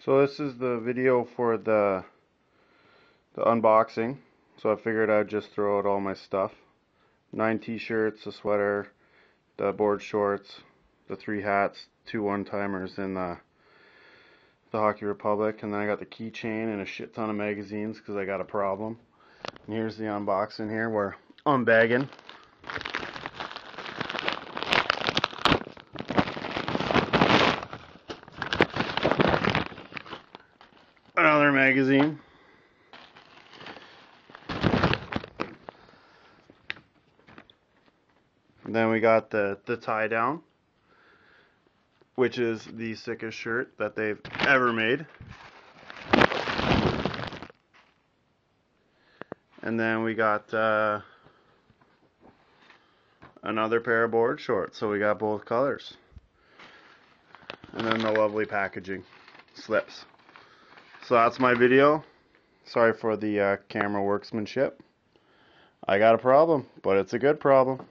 So this is the video for the unboxing. So I figured I'd just throw out all my stuff. 9 t-shirts, a sweater, the board shorts, the 3 hats, 2 one-timers in the Hockey Republic, and then I got the keychain and a shit ton of magazines because I got a problem. And here's the unboxing here. We're unbagging. Another magazine. And then we got the tie down, which is the sickest shirt that they've ever made. And then we got another pair of board shorts, so we got both colors. And then the lovely packaging, slips. So that's my video. Sorry for the camera workmanship. I got a problem, but it's a good problem.